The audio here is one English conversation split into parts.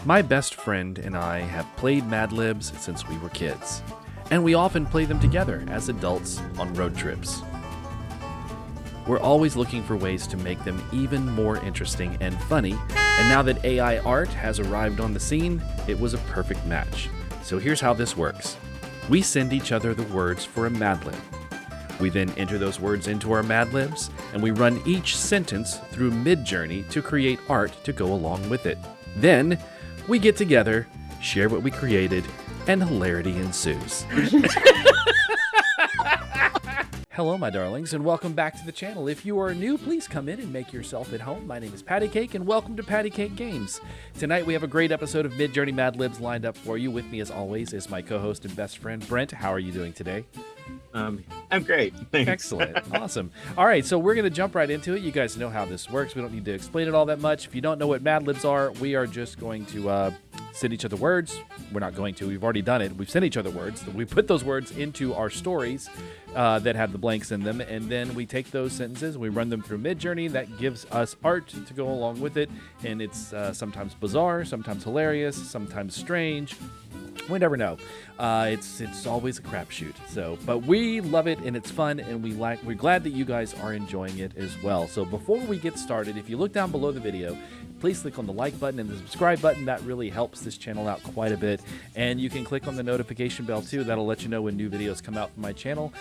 My best friend and I have played Madlibs since we were kids, and we often play them together as adults on road trips. We're always looking for ways to make them even more interesting and funny, and now that AI art has arrived on the scene, it was a perfect match. So here's how this works. We send each other the words for a Madlib. We then enter those words into our Madlibs, and we run each sentence through MidJourney to create art to go along with it. Then, we get together, share what we created, and hilarity ensues. Hello, my darlings, and welcome back to the channel. If you are new, please come in and make yourself at home. My name is Paddycake, and welcome to Paddycake Games. Tonight, we have a great episode of MidJourney Madlibs lined up for you. With me, as always, is my co-host and best friend, Brent. How are you doing today? I'm great. Thanks. Excellent. Awesome. All right, so we're going to jump right into it. You guys know how this works. We don't need to explain it all that much. If you don't know what Madlibs are, we are just going to send each other words. We're not going to. We've already done it. We've sent each other words. We put those words into our stories that have the blanks in them, and then we take those sentences and we run them through MidJourney. That gives us art to go along with it, and it's sometimes bizarre, sometimes hilarious, sometimes strange. We never know. It's always a crapshoot. So, but we love it and it's fun, and we're glad that you guys are enjoying it as well. So before we get started, if you look down below the video, please click on the like button and the subscribe button. That really helps this channel out quite a bit. And you can click on the notification bell too. That'll let you know when new videos come out from my channel.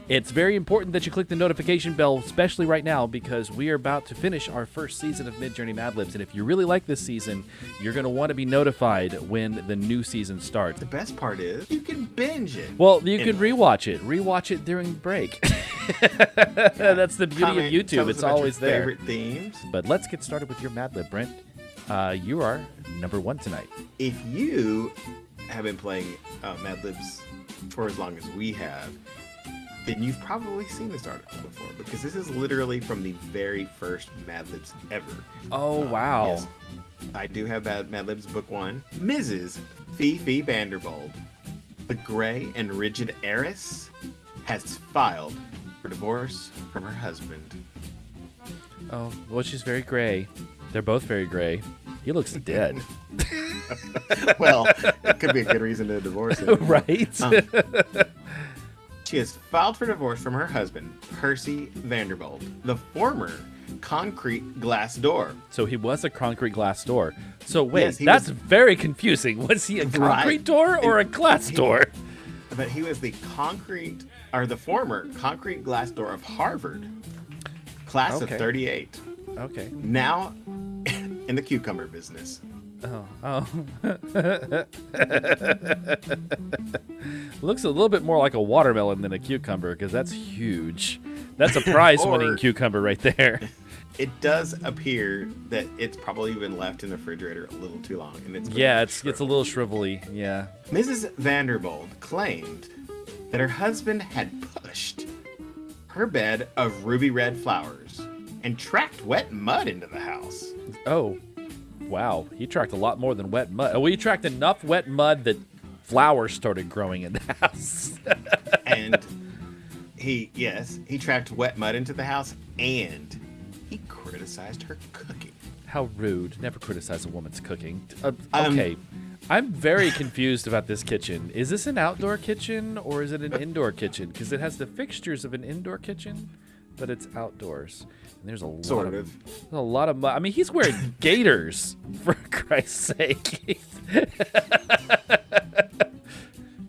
It's very important that you click the notification bell, especially right now, because we are about to finish our first season of MidJourney Madlibs. And if you really like this season, you're going to want to be notified when the new season starts. The best part is you can binge it. Well, you can rewatch it. Rewatch it during break. That's the beauty of YouTube. It's always there. Favorite themes. But let's get started with your Madlib, Brent. You are number one tonight. If you have been playing Madlibs for as long as we have, then you've probably seen this article before, because this is literally from the very first Madlibs ever. Oh, wow. Yes, I do have Madlibs Book 1. Mrs. Fifi Vanderbold, the gray and rigid heiress, has filed for divorce from her husband. Oh, well, she's very gray. They're both very gray. He looks dead. Well, it could be a good reason to divorce him. Right? She has filed for divorce from her husband, Percy Vanderbold, the former concrete glass door. So he was a concrete glass door. So wait, Yes, that's very confusing. Was he a concrete door or a glass door? But he was the former concrete glass door of Harvard, class of 38. Okay. Now in the cucumber business. Oh. Looks a little bit more like a watermelon than a cucumber, because that's huge. That's a prize-winning cucumber right there. It does appear that it's probably been left in the refrigerator a little too long, and it's a little shrivelly. Yeah. Mrs. Vanderbold claimed that her husband had pushed her bed of ruby red flowers and tracked wet mud into the house. Oh, wow. He tracked a lot more than wet mud. Oh, he tracked enough wet mud that flowers started growing in the house. And he tracked wet mud into the house, and he criticized her cooking. How rude. Never criticize a woman's cooking. Okay. I'm very confused about this kitchen. Is this an outdoor kitchen or is it an indoor kitchen? Because it has the fixtures of an indoor kitchen, but it's outdoors. And there's a lot of mud. I mean, he's wearing gaiters, for Christ's sake.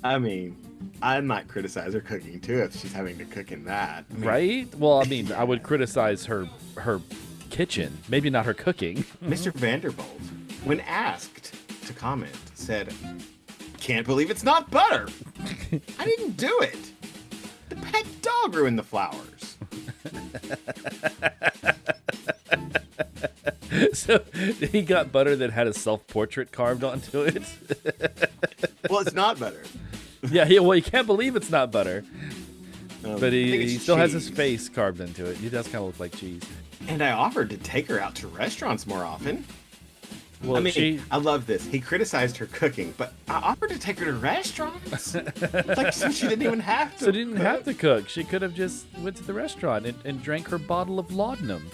I mean, I might criticize her cooking too if she's having to cook in that. I mean, right? Well, I mean, I would criticize her kitchen, maybe not her cooking. Mr. Vanderbold, when asked to comment, said, "Can't believe it's not butter. I didn't do it. The pet dog ruined the flowers." So he got butter that had a self-portrait carved onto it. Well, it's not butter. Yeah, well, you can't believe it's not butter. But he still has his cheese. face carved into it. He does kind of look like cheese. And I offered to take her out to restaurants more often. Well, I mean, I love this. He criticized her cooking, but I offered to take her to restaurants. Like, so she didn't even have to. So she didn't have to cook. She could have just went to the restaurant and drank her bottle of laudanum.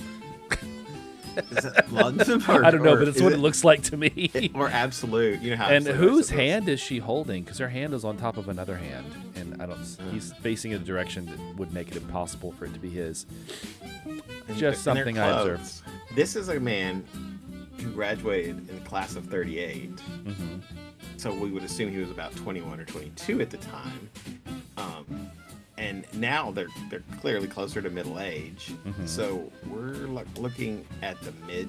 Is it London? I don't know, but it's what it looks like to me. Or absolute. You know how. And whose hand is she holding? Because her hand is on top of another hand, and I don't. He's facing in a direction that would make it impossible for it to be his. Just something I observed. This is a man who graduated in the class of 38. Mm-hmm. So we would assume he was about 21 or 22 at the time. And now they're clearly closer to middle age. Mm-hmm. So we're looking at the mid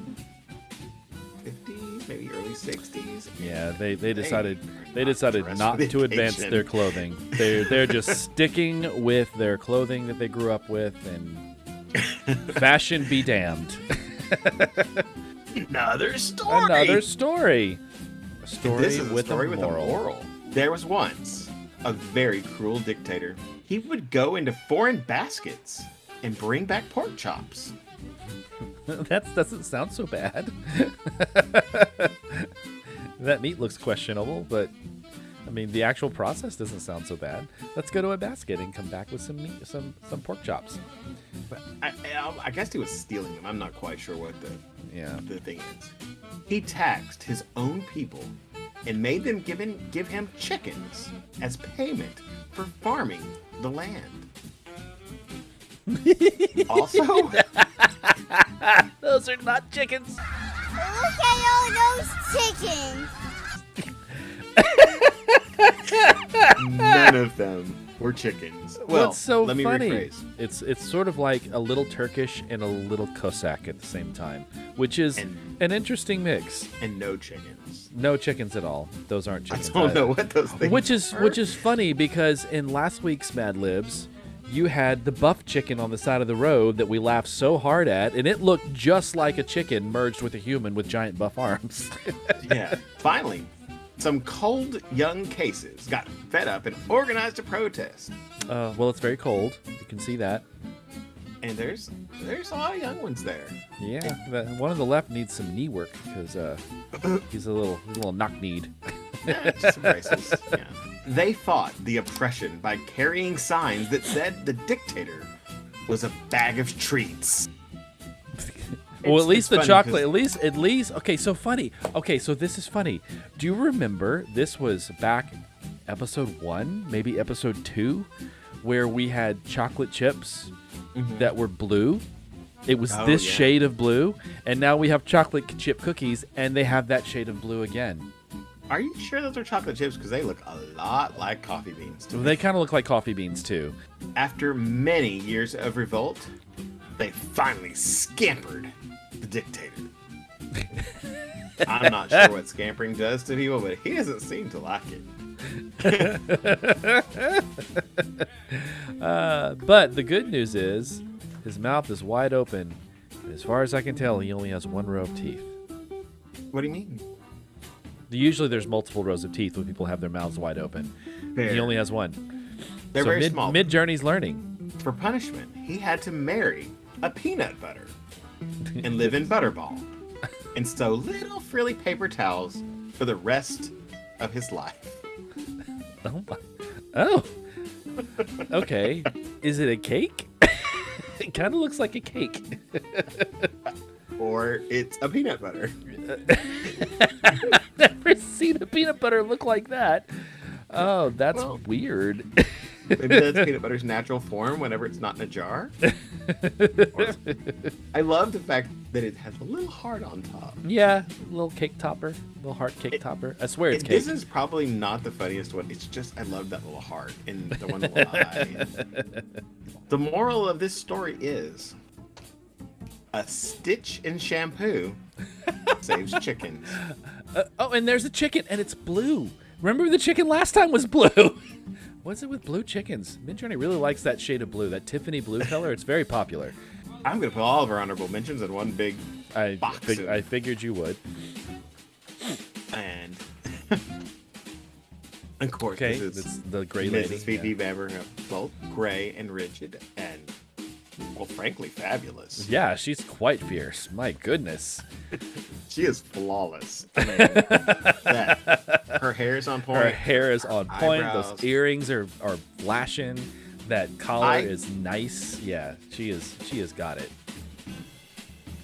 50s, maybe early 60s. Yeah, they decided not to advance their clothing. They're just sticking with their clothing that they grew up with, and fashion be damned. Another story. A story with a moral. There was once a very cruel dictator. He would go into foreign baskets and bring back pork chops. That doesn't sound so bad. That meat looks questionable, but I mean, the actual process doesn't sound so bad. Let's go to a basket and come back with some meat, some pork chops. But I guess he was stealing them. I'm not quite sure what the thing is. He taxed his own people and made them give him chickens as payment for farming the land. Also, those are not chickens. Look at all those chickens. None of them were chickens. Well, what's so let me funny? rephrase. It's sort of like a little Turkish and a little Cossack at the same time, which is an interesting mix. And no chickens. No chickens at all. Those aren't chickens. I don't know what those things are. Which is funny because in last week's Madlibs, you had the buff chicken on the side of the road that we laughed so hard at, and it looked just like a chicken merged with a human with giant buff arms. Yeah. Finally, some cold young cases got fed up and organized a protest. Well, it's very cold. You can see that. And there's a lot of young ones there. Yeah, one on the left needs some knee work because he's a little knock-kneed. Yeah, just some braces. Yeah. They fought the oppression by carrying signs that said the dictator was a bag of treats. Well, at least the chocolate. At least. Okay, so funny. Okay, so this is funny. Do you remember this was back episode 1, maybe episode 2, where we had chocolate chips that were blue? It was shade of blue, and now we have chocolate chip cookies, and they have that shade of blue again. Are you sure those are chocolate chips? Because they look a lot like coffee beans to me. They kind of look like coffee beans too. After many years of revolt, they finally scampered the dictator. I'm not sure what scampering does to people, but he doesn't seem to like it. But the good news is his mouth is wide open. As far as I can tell, he only has one row of teeth. What do you mean? Usually there's multiple rows of teeth when people have their mouths wide open. Fair. He only has one. They're very small. MidJourney's learning. For punishment, he had to marry a peanut butter and live in Butterball and sew little frilly paper towels for the rest of his life. Oh. Okay. Is it a cake? It kind of looks like a cake. Or it's a peanut butter. I've never seen a peanut butter look like that. Oh, that's weird. Maybe that's peanut butter's natural form whenever it's not in a jar. I love the fact that it has a little heart on top. Yeah, little cake topper, little heart cake topper. I swear it's cake. This is probably not the funniest one. It's just I love that little heart and the one little eye. The moral of this story is a stitch in shampoo saves chickens. And there's a chicken, and it's blue. Remember the chicken last time was blue. What's it with blue chickens? MidJourney really likes that shade of blue, that Tiffany blue color. It's very popular. I'm going to put all of our honorable mentions in one big box. I figured you would. And of course, okay, this is the gray lady. Mrs. Phoebe Bamber, both gray and rigid and, well, frankly, fabulous. Yeah, she's quite fierce. My goodness. She is flawless. I mean, her hair is on point. Her hair is on point. Eyebrows. Those earrings are flashing. That collar is nice. Yeah, she has got it.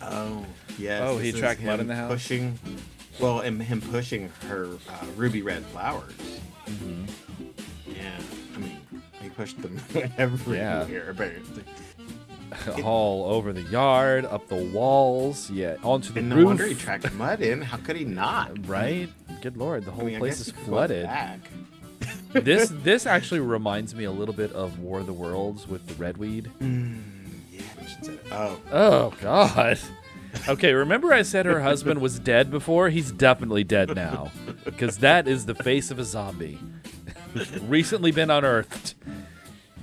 Oh, yes. Oh, he this is attracted mud him in the house? And him pushing her ruby red flowers. Mm-hmm. Yeah, I mean, he pushed them everywhere, apparently. All over the yard, up the walls, onto the And no roof. wonder he tracked mud in. How could he not? Right? Good Lord, the whole I place guess is you could go flooded. back. This actually reminds me a little bit of War of the Worlds with the redweed. Yeah, we should say that. Oh God. Okay, remember I said her husband was dead before? He's definitely dead now, because that is the face of a zombie. Recently been unearthed.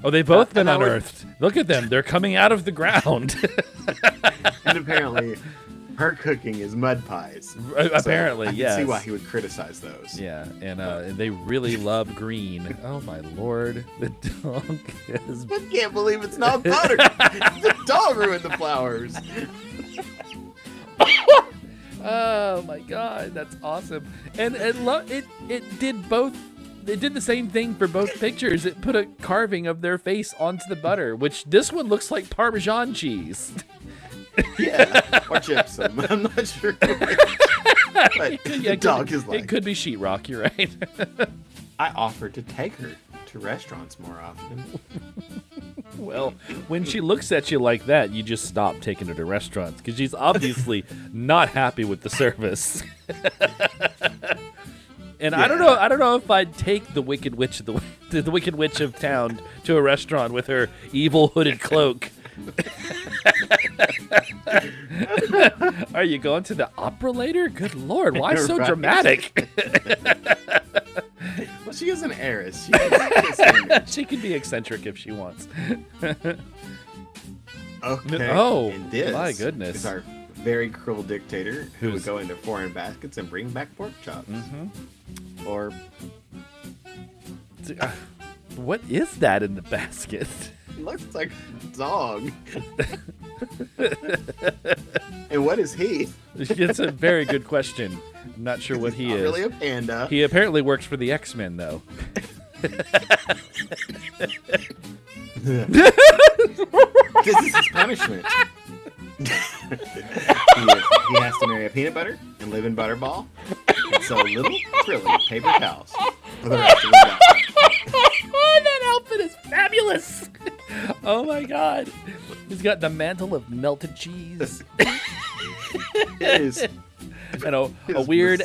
Oh, they've both been unearthed. Look at them; they're coming out of the ground. And apparently, her cooking is mud pies. Apparently, so I yes. can see why he would criticize those. Yeah, and they really love green. Oh my Lord, the dog is. I can't believe it's not butter. The dog ruined the flowers. Oh my God, that's awesome! And it did both. It did the same thing for both pictures. It put a carving of their face onto the butter, which this one looks like Parmesan cheese. Yeah, or gypsum. I'm not sure. But the dog is like. It could be sheetrock. You're right. I offered to take her to restaurants more often. Well, when she looks at you like that, you just stop taking her to restaurants because she's obviously not happy with the service. And Yeah. I don't know if I'd take the Wicked Witch the Wicked Witch of town to a restaurant with her evil hooded cloak. Are you going to the opera later? Good Lord, why so Right. dramatic? Well, she is an heiress. She can She can be eccentric if she wants. Okay. Oh, and this my goodness. is our very cruel dictator who would Who's- go into foreign baskets and bring back pork chops. Mm-hmm. Or What is that in the basket? looks like a dog. And what is he? It's a very good question. I'm not sure what he Not is. really a panda. He apparently works for the X-Men, though. This is his punishment. He has to marry a peanut butter and live in Butterball and sell little thrilling paper towels for the rest of his life. Oh, that outfit is fabulous! Oh my God, he's got the mantle of melted cheese It is. and a weird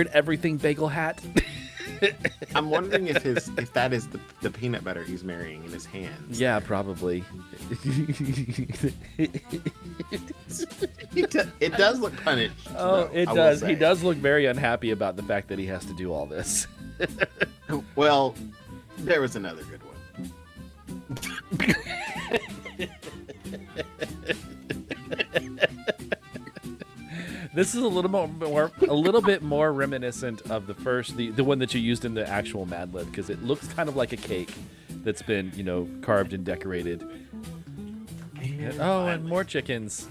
everything bagel hat. I'm wondering if that is the peanut butter he's marrying in his hands. Yeah, probably. It does look punished. Oh, though, it I will does. He say. does look very unhappy about the fact that he has to do all this. Well, there was another good one. This is a little bit more reminiscent of the first, the one that you used in the actual Madlib, because it looks kind of like a cake that's been, carved and decorated. And more chickens.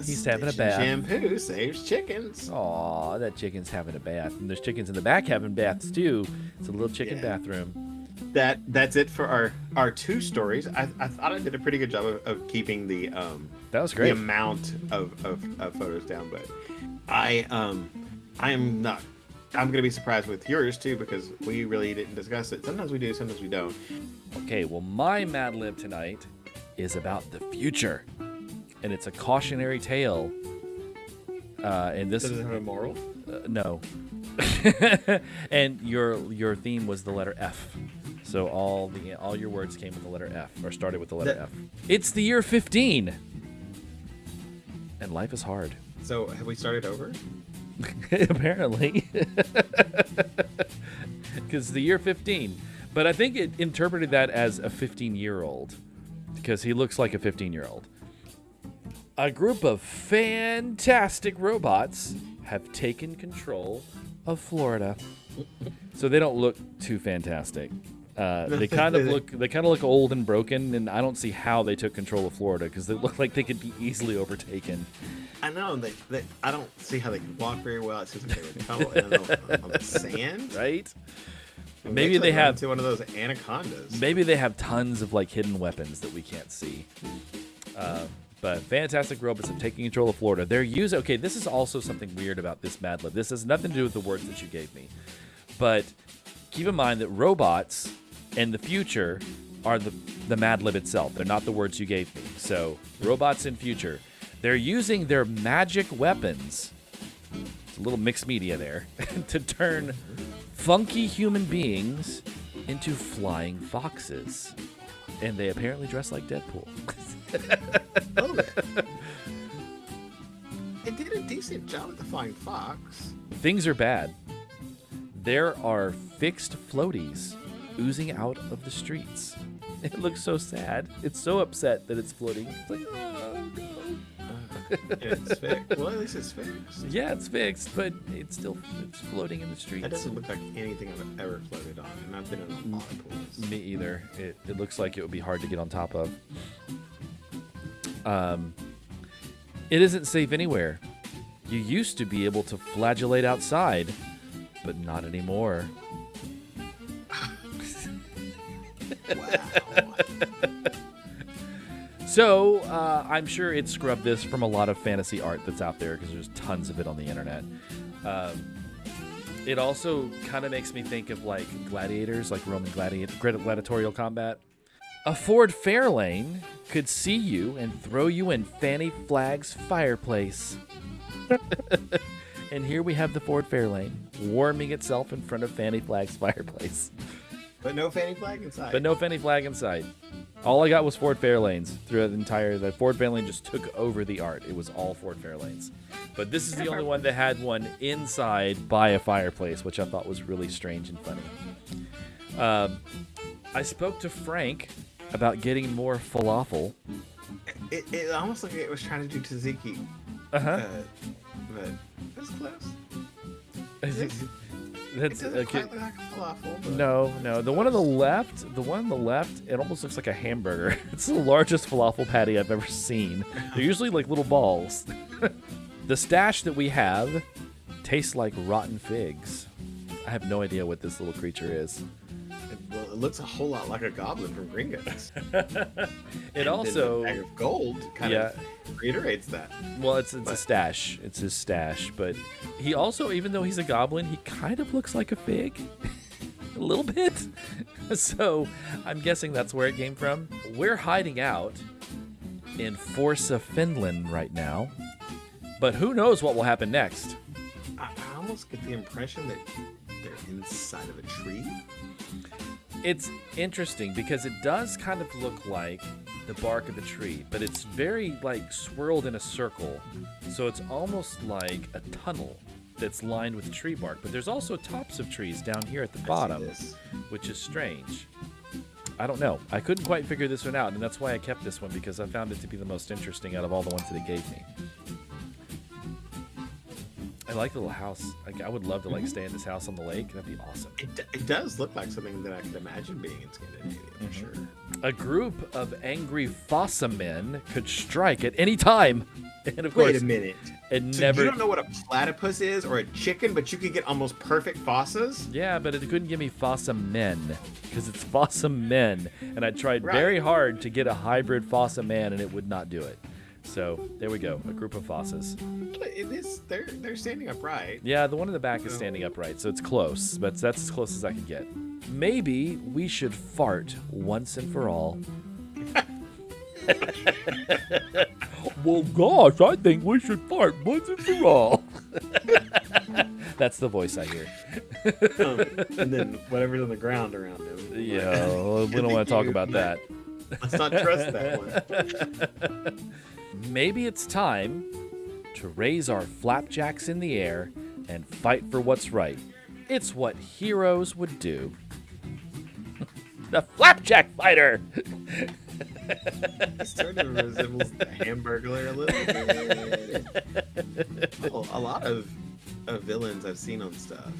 He's having a bath. Shampoo saves chickens. Aw, that chicken's having a bath, and there's chickens in the back having baths too. It's a little chicken Yeah. bathroom. That's it for our two stories. I thought I did a pretty good job of keeping the That was the great. amount of photos down, but I am not. I'm gonna be surprised with yours too because we really didn't discuss it. Sometimes we do, sometimes we don't. Okay, well, my Madlib tonight is about the future, and it's a cautionary tale. And this Does it have a moral? no. And your theme was the letter F. So all your words came with the letter F or started with the letter F. It's the year 15. And life is hard. So have we started over? Apparently. Cuz the year 15. But I think it interpreted that as a 15-year-old because he looks like a 15-year-old. A group of fantastic robots have taken control of Florida. So they don't look too fantastic. They kind of look old and broken, and I don't see how they took control of Florida because they look like they could be easily overtaken. I know I don't see how they can walk very well. It seems like they would tunnel in on the sand. Right? And Maybe actually they run have- into one of those anacondas. Maybe they have tons of hidden weapons that we can't see. But fantastic robots have taken control of Florida. They're using. Okay, this is also something weird about this Madlib. This has nothing to do with the words that you gave me, but keep in mind that robots in the future are the Madlib itself. They're not the words you gave me. So robots in future, they're using their magic weapons. It's a little mixed media there to turn funky human beings into flying foxes, and they apparently dress like Deadpool. Oh, yeah. It did a decent job at the flying fox. Things are bad. There are fixed floaties oozing out of the streets. It looks so sad. It's so upset that it's floating. It's like, oh, no. It's fixed. Well, at least it's fixed. Yeah, it's fixed, but it's floating in the streets. That doesn't look like anything I've ever floated on, and I've been in a lot of pools. Me either. It looks like it would be hard to get on top of. It isn't safe anywhere. You used to be able to flagellate outside, but not anymore. Wow. So, I'm sure it scrubbed this from a lot of fantasy art that's out there because there's tons of it on the internet. It also kind of makes me think of like gladiators, like Roman gladiatorial combat. A Ford Fairlane could see you and throw you in Fanny Flag's fireplace. And here we have the Ford Fairlane warming itself in front of Fanny Flag's fireplace. But no fanny flag inside. But no Fanny Flag inside. All I got was Ford Fairlanes throughout the Ford Fairlane just took over the art. It was all Ford Fairlanes. But this is the only one that had one inside by a fireplace, which I thought was really strange and funny. I spoke to Frank about getting more falafel. It almost looked like it was trying to do tzatziki. Uh-huh. But that's close. That's It doesn't quite look like a falafel. But No. The one on the left, it almost looks like a hamburger. It's the largest falafel patty I've ever seen. They're usually like little balls. The stash that we have tastes like rotten figs. I have no idea what this little creature is. Well, it looks a whole lot like a goblin from Gringotts. It also, the bag of gold kind of reiterates that. well, it's a stash. It's his stash. But he also, even though he's a goblin, he kind of looks like a fig. A little bit. So I'm guessing that's where it came from. We're hiding out in Forza, Finland right now. But who knows what will happen next? I almost get the impression that they're inside of a tree. It's interesting because it does kind of look like the bark of a tree, but it's very like swirled in a circle. So it's almost like a tunnel that's lined with tree bark. But there's also tops of trees down here at the bottom, which is strange. I don't know. I couldn't quite figure this one out, and that's why I kept this one, because I found it to be the most interesting out of all the ones that it gave me. I like the little house. Like, I would love to stay in this house on the lake. That'd be awesome. It does look like something that I could imagine being in Scandinavia for sure. A group of angry fossa men could strike at any time. And of course, wait a minute. It So never. you don't know what a platypus is or a chicken, but you could get almost perfect fossas? Yeah, but it couldn't give me fossa men because it's fossa men, and I tried Right. very hard to get a hybrid fossa man, and it would not do it. So there we go, a group of fossas. It is. They're standing upright. Yeah, the one in the back is standing upright, so it's close, but that's as close as I could get. Maybe we should fart once and for all. Well, gosh, I think we should fart once and for all. That's the voice I hear. And then whatever's on the ground around him. Yeah, well, we don't want to talk about that. Let's not trust that one. Maybe it's time to raise our flapjacks in the air and fight for what's right. It's what heroes would do. The flapjack fighter! He sort of resembles the Hamburglar a little bit. Oh, a lot of villains I've seen on stuff.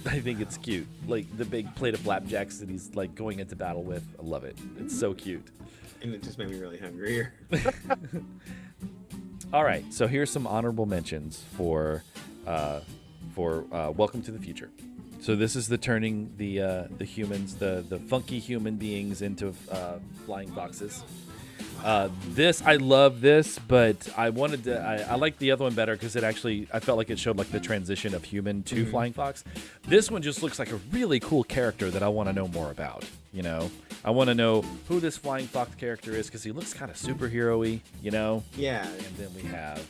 I think it's cute. Like the big plate of flapjacks that he's like going into battle with. I love it. It's so cute. And it just made me really hungry. All right, so here's some honorable mentions for Welcome to the Future. So this is the turning the humans, the funky human beings into flying foxes. This, I love this, but I wanted to, I like the other one better because I felt like it showed like the transition of human to flying fox. This one just looks like a really cool character that I want to know more about. You know, I want to know who this flying fox character is because he looks kind of superhero-y, you know? Yeah. And then we have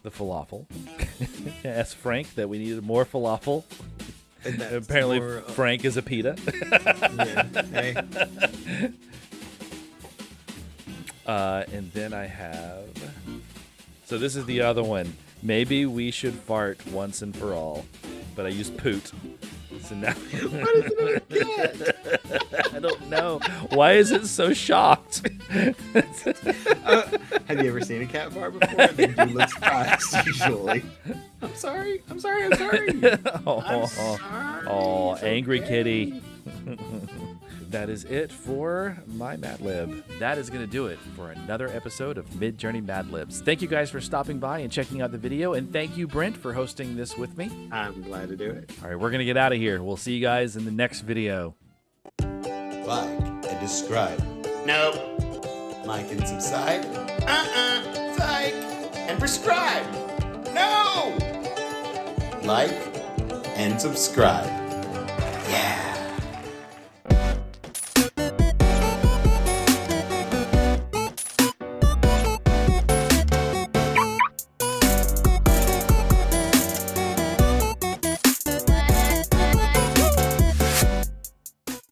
the falafel. Asked Frank that we needed more falafel. Apparently more, Frank is a pita. Yeah. Hey. And then I have... So this is the other one. Maybe we should fart once and for all. But I used poot. So now... What is it again? I don't know. Why is it so shocked? Have you ever seen a cat fart before? They do look surprised usually. I'm sorry. I'm sorry. I'm sorry. I'm sorry. Oh, It's angry okay. kitty. That is it for my Madlib. That is going to do it for another episode of MidJourney Madlibs. Thank you guys for stopping by and checking out the video, and thank you, Brent, for hosting this with me. I'm glad to do it. All right, we're going to get out of here. We'll see you guys in the next video. Like and subscribe. No. Like and subscribe. Like and prescribe. No. Like and subscribe.